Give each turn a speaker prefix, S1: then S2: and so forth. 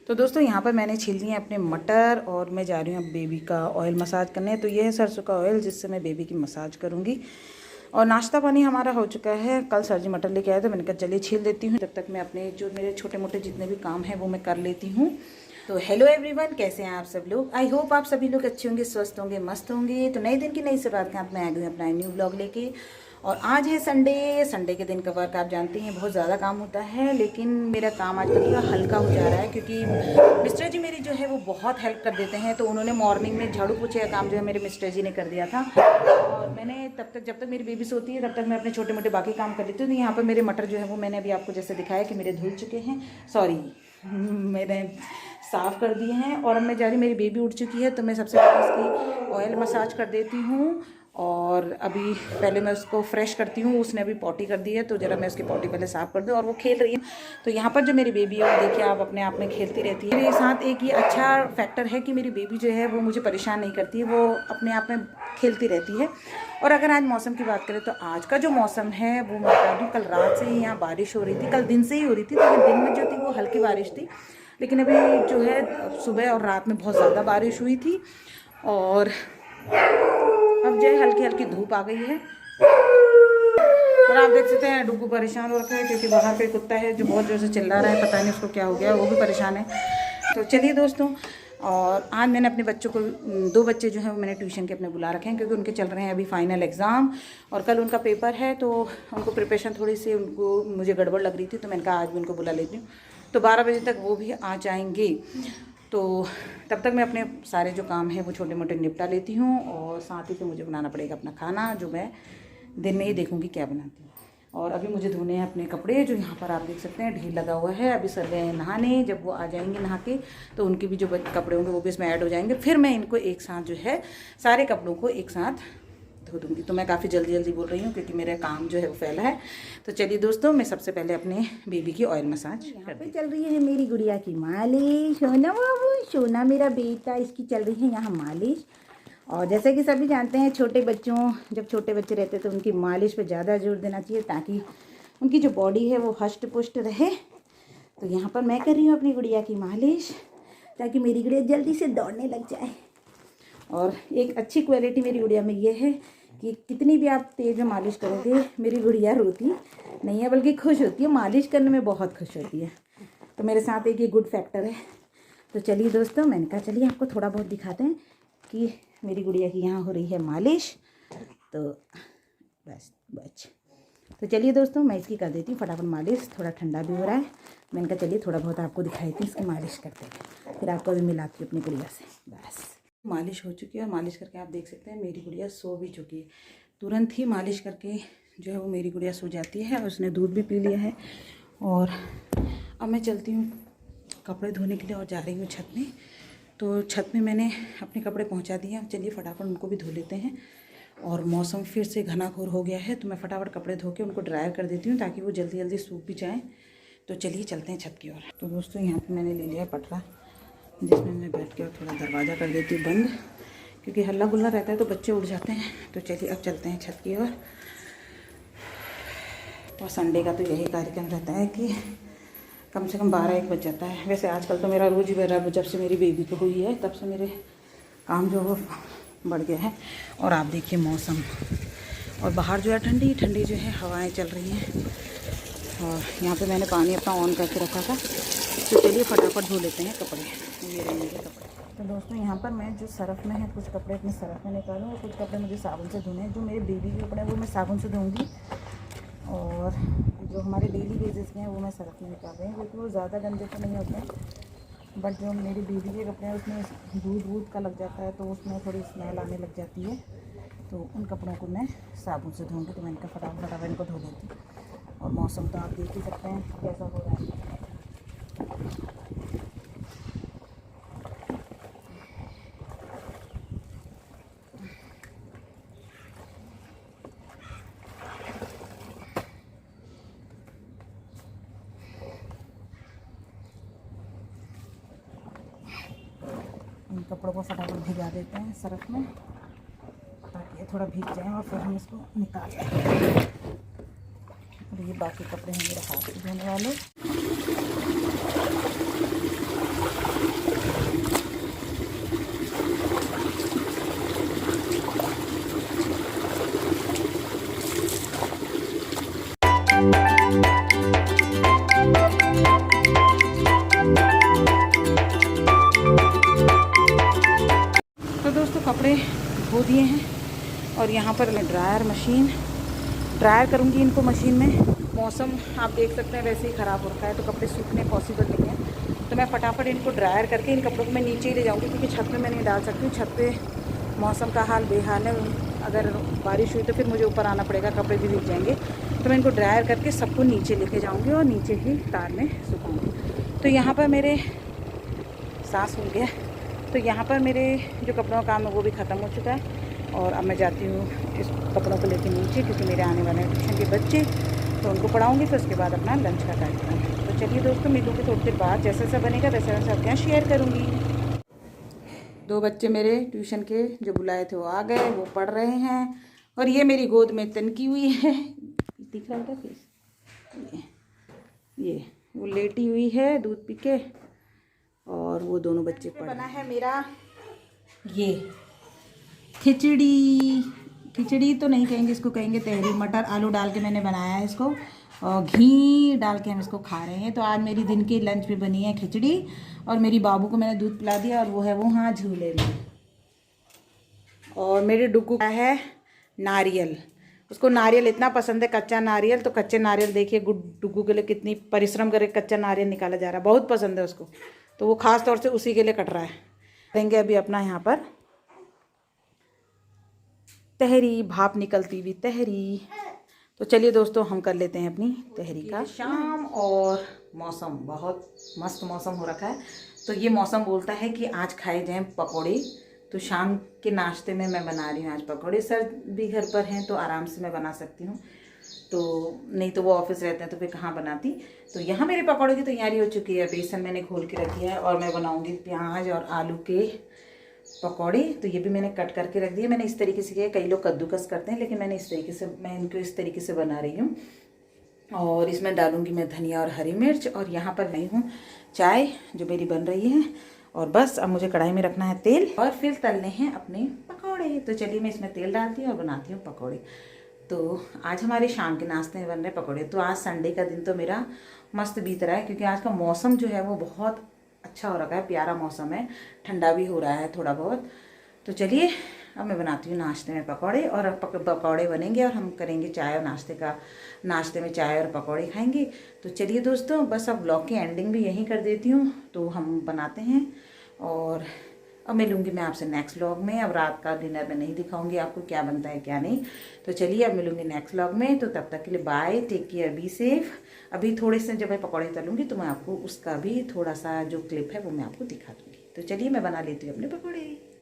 S1: तो दोस्तों यहाँ पर मैंने छील लिए अपने मटर और मैं जा रही हूँ अब बेबी का ऑयल मसाज करने। तो ये है सरसों का ऑयल जिससे मैं बेबी की मसाज करूँगी। और नाश्ता पानी हमारा हो चुका है। कल सर जी मटर लेके आए तो मैंने कहा चलिए छील देती हूँ, तब तक मैं अपने जो मेरे छोटे मोटे जितने भी काम हैं वो मैं कर लेती हूँ। तो हेलो एवरीवन, कैसे हैं आप सब लोग। आई होप आप सभी लोग अच्छे होंगे, स्वस्थ होंगे, मस्त होंगे। तो नए दिन की नई शुरुआत के साथ मैं आ गई अपना न्यू ब्लॉग लेके। और आज है संडे। संडे के दिन का वर्क आप जानते हैं बहुत ज़्यादा काम होता है, लेकिन मेरा काम आज थोड़ा हल्का हो जा रहा है क्योंकि मिस्टर जी मेरी जो है वो बहुत हेल्प कर देते हैं। तो उन्होंने मॉर्निंग में झाड़ू पोछे का काम जो है मेरे मिस्टर जी ने कर दिया था। और मैंने तब तक, जब तक मेरी बेबी सोती है तब तक मैं अपने छोटे मोटे बाकी काम कर लेती हूँ। तो यहाँ पर मेरे मटर जो है वो मैंने अभी आपको जैसे दिखाया कि मेरे धुल चुके हैं, सॉरी मैंने साफ़ कर दिए हैं। और अब मैं जा रही, मेरी बेबी उठ चुकी है तो मैं सबसे पहले इसकी ऑयल मसाज कर देती हूँ। और अभी पहले मैं उसको फ्रेश करती हूँ। उसने अभी पॉटी कर दी है तो ज़रा मैं उसकी पॉटी पहले साफ़ कर दूँ। और वो खेल रही है। तो यहाँ पर जो मेरी बेबी है वो देखिए आप अपने आप में खेलती रहती है। मेरे साथ एक ये अच्छा फैक्टर है कि मेरी बेबी जो है वो मुझे परेशान नहीं करती है, वो अपने आप में खेलती रहती है। और अगर आज मौसम की बात करें तो आज का जो मौसम है वो मैं बता दूँ, कल रात से ही यहाँ बारिश हो रही थी, कल दिन से ही हो रही थी। तो दिन में जो थी वो हल्की बारिश थी, लेकिन अभी जो है सुबह और रात में बहुत ज़्यादा बारिश हुई थी। और अब जो है हल्की हल्की धूप आ गई है। और आप देख सकते हैं डुगू परेशान हो रखा है क्योंकि बाहर पे कुत्ता है जो बहुत जोर से चिल्ला रहा है, पता नहीं उसको क्या हो गया, वो भी परेशान है। तो चलिए दोस्तों, और आज मैंने अपने बच्चों को, 2 बच्चे जो हैं वो मैंने ट्यूशन के अपने बुला रखे हैं क्योंकि उनके चल रहे हैं अभी फाइनल एग्ज़ाम और कल उनका पेपर है। तो उनको प्रिपरेशन थोड़ी सी उनको मुझे गड़बड़ लग रही थी, तो मैंने कहा आज भी उनको बुला लेती हूँ। तो 12 बजे तक वो भी आ जाएंगे। तो तब तक मैं अपने सारे जो काम हैं वो छोटे मोटे निपटा लेती हूँ। और साथ ही तो मुझे बनाना पड़ेगा अपना खाना, जो मैं दिन में ही देखूँगी क्या बनाती हूँ। और अभी मुझे धोने हैं अपने कपड़े, जो यहाँ पर आप देख सकते हैं ढेर लगा हुआ है। अभी सर गए हैं नहाने, जब वो आ जाएंगे नहा के तो उनके भी जो कपड़े होंगे वो भी इसमें ऐड हो जाएंगे। फिर मैं इनको एक साथ जो है सारे कपड़ों को एक साथ धो दूँगी। तो मैं काफ़ी जल्दी बोल रही हूँ क्योंकि मेरा काम जो है वो फैला है। तो चलिए दोस्तों, मैं सबसे पहले अपने बेबी की ऑयल मसाज करती हूँ। चल रही है मेरी गुड़िया की मालिश। सोना बाबू, सोना मेरा बेटा, इसकी चल रही है यहाँ मालिश। और जैसे कि सभी जानते हैं छोटे बच्चों, जब छोटे बच्चे रहते हैं तो उनकी मालिश पे ज़्यादा जोर देना चाहिए ताकि उनकी जो बॉडी है वो हष्ट पुष्ट रहे। तो यहाँ पर मैं कर रही हूँ अपनी गुड़िया की मालिश ताकि मेरी गुड़िया जल्दी से दौड़ने लग जाए। और एक अच्छी क्वालिटी मेरी गुड़िया में ये है कि कितनी भी आप तेज़ में मालिश करोगे मेरी गुड़िया रोती नहीं है, बल्कि खुश होती है। मालिश करने में बहुत खुश होती है। तो मेरे साथ एक ये गुड फैक्टर है। तो चलिए दोस्तों, मैंने कहा चलिए आपको थोड़ा बहुत दिखाते हैं कि मेरी गुड़िया की यहाँ हो रही है मालिश। तो बस तो चलिए दोस्तों, मैं इसकी कर देती हूँ फटाफट मालिश। थोड़ा ठंडा भी हो रहा है, मैंने कहा चलिए थोड़ा बहुत आपको दिखाई थी इसकी मालिश करते हैं, फिर आपको भी मिलाती हूँ अपनी गुड़िया से। बस मालिश हो चुकी है और मालिश करके आप देख सकते हैं मेरी गुड़िया सो भी चुकी है। तुरंत ही मालिश करके जो है वो मेरी गुड़िया सो जाती है। और उसने दूध भी पी लिया है। और अब मैं चलती हूँ कपड़े धोने के लिए और जा रही हूँ छत में। तो छत में मैंने अपने कपड़े पहुंचा दिए हैं। चलिए फटाफट उनको भी धो लेते हैं। और मौसम फिर से घनाघोर हो गया है तो मैं फटाफट कपड़े धो के उनको ड्रायर कर देती हूँ ताकि वो जल्दी जल्दी सूख भी जाएँ। तो चलिए चलते हैं छत की ओर। तो दोस्तों यहाँ पे मैंने ले लिया पटरा, जिसमें मैं बैठ के और थोड़ा दरवाज़ा कर देती हूँ बंद, क्योंकि हल्ला गुल्ला रहता है तो बच्चे उठ जाते हैं। तो चलिए अब चलते हैं छत की ओर। और संडे का तो यही कार्यक्रम रहता है कि कम से कम 12-1 बज जाता है। वैसे आजकल तो मेरा रोज़ ही मेरा, जब से मेरी बेबी को हुई है तब से मेरे काम जो वो बढ़ गया है। और आप देखिए मौसम, और बाहर जो है ठंडी ठंडी जो है हवाएं चल रही हैं। और यहाँ पे मैंने पानी अपना ऑन करके रखा था। तो चलिए फटाफट धो लेते हैं कपड़े। ये रहे मेरे कपड़े। तो दोस्तों यहाँ पर मैं जो सरफ़ में है, कुछ कपड़े अपने सरफ़ में निकालूँ और कुछ कपड़े मुझे साबुन से धोने हैं। जो मेरे बेबी के कपड़े हैं वो मैं साबुन से धोऊँगी, और जो हमारे डेली बेसिस के हैं वो मैं सरफ़ में निकाल रही हूँ क्योंकि वो ज़्यादा गंदे तो नहीं होते हैं। बट जो मेरी बेबी के कपड़े हैं उसमें दूध का लग जाता है तो उसमें थोड़ी स्मेल आने लग जाती है। तो उन कपड़ों को मैं साबुन से धोऊँगी। तो मैंने कहा फटाफट इनको धो लेती हूँ। और मौसम तो आप देख ही सकते हैं कैसा हो रहा है। इन कपड़ों को फटाफट भिगा देते हैं सरफ में ताकि ये थोड़ा भीग जाए और फिर हम इसको निकाल लें। और ये बाकी कपड़े हैं मेरे हाथ से धोने वाले। और यहाँ पर मैं ड्रायर करूँगी इनको मशीन में। मौसम आप देख सकते हैं वैसे ही ख़राब हो रखा है, तो कपड़े सूखने पॉसिबल नहीं है। तो मैं फटाफट इनको ड्रायर करके इन कपड़ों को मैं नीचे ही ले जाऊँगी, क्योंकि छत पे मैं नहीं डाल सकती हूँ। छत पे मौसम का हाल बेहाल है, अगर बारिश हुई तो फिर मुझे ऊपर आना पड़ेगा, कपड़े भी भीग जाएंगे। तो मैं इनको ड्रायर करके सबको नीचे लेके जाऊँगी और नीचे ही तार में सुखाऊँगी। तो यहाँ पर मेरे सांस हो गया, तो यहाँ पर मेरे जो कपड़ों का काम है वो भी ख़त्म हो चुका है। और अब मैं जाती हूँ इस कपड़ों को लेके नीचे, क्योंकि मेरे आने वाले हैं ट्यूशन के बच्चे, तो उनको पढ़ाऊँगी, फिर उसके बाद अपना लंच का कार्यक्रम। तो चलिए दोस्तों, मिलूँगी थोड़ी देर बाद, जैसा सा बनेगा वैसा वैसा आपके यहाँ शेयर करूँगी। 2 बच्चे मेरे ट्यूशन के जो बुलाए थे वो आ गए, वो पढ़ रहे हैं। और ये मेरी गोद में तनकी हुई है, दिख रहा था फेस, ये वो लेटी हुई है दूध पी के, और वो दोनों बच्चे पढ़। बना है मेरा ये खिचड़ी तो नहीं कहेंगे इसको, कहेंगे तहरी। मटर आलू डाल के मैंने बनाया है इसको, और घी डाल के हम इसको खा रहे हैं। तो आज मेरी दिन की लंच में बनी है खिचड़ी, और मेरी बाबू को मैंने दूध पिला दिया, और वो है वो हाँ झूले में। और मेरे डुगू का है नारियल, उसको नारियल इतना पसंद है, कच्चा नारियल। तो कच्चे नारियल देखिए डुगू के लिए कितनी परिश्रम करके कच्चा नारियल निकाला जा रहा है, बहुत पसंद है उसको। तो वो ख़ास तौर से उसी के लिए कट रहा है। देंगे अभी अपना यहाँ पर तहरी, भाप निकलती हुई तहरी। तो चलिए दोस्तों, हम कर लेते हैं अपनी तहरी का शाम। और मौसम बहुत मस्त मौसम हो रखा है, तो ये मौसम बोलता है कि आज खाए जाएं पकौड़े। तो शाम के नाश्ते में मैं बना रही हूँ आज पकौड़े। सर भी घर पर हैं तो आराम से मैं बना सकती हूँ, तो नहीं तो वो ऑफिस रहते हैं तो फिर कहाँ बनाती। तो यहाँ मेरे पकौड़े की तैयारी हो चुकी है। बेसन मैंने घोल के रखी है, और मैं बनाऊँगी प्याज और आलू के पकौड़े। तो ये भी मैंने कट करके रख दिए। मैंने इस तरीके से किया, कई लोग कद्दूकस करते हैं, लेकिन मैंने इनको इस तरीके से बना रही हूँ। और इसमें डालूंगी मैं धनिया और हरी मिर्च। और यहाँ पर मैं हूँ चाय जो मेरी बन रही है, और बस अब मुझे कढ़ाई में रखना है तेल, और फिर तलने हैं अपने पकौड़े। तो चलिए मैं इसमें तेल डालती हूँ और बनाती हूँ पकौड़े। तो आज हमारे शाम के नाश्ते में बन रहे पकौड़े। तो आज संडे का दिन तो मेरा मस्त बीत रहा है, क्योंकि आज का मौसम जो है वो बहुत अच्छा हो रखा है, प्यारा मौसम है, ठंडा भी हो रहा है थोड़ा बहुत। तो चलिए अब मैं बनाती हूँ नाश्ते में पकौड़े, और पकौड़े बनेंगे और हम करेंगे चाय, और नाश्ते में चाय और पकौड़े खाएंगे। तो चलिए दोस्तों, बस अब ब्लॉग की एंडिंग भी यहीं कर देती हूँ। तो हम बनाते हैं, और अब मिलूँगी मैं आपसे नेक्स्ट व्लॉग में। अब रात का डिनर में नहीं दिखाऊंगी आपको क्या बनता है क्या नहीं। तो चलिए अब मिलूँगी नेक्स्ट व्लॉग में। तो तब तक के लिए bye, take care, be safe. अभी थोड़े से जब मैं पकौड़े तलूँगी तो मैं आपको उसका भी थोड़ा सा जो क्लिप है वो मैं आपको दिखा दूँगी। तो चलिए मैं बना लेती हूँ अपने पकौड़े।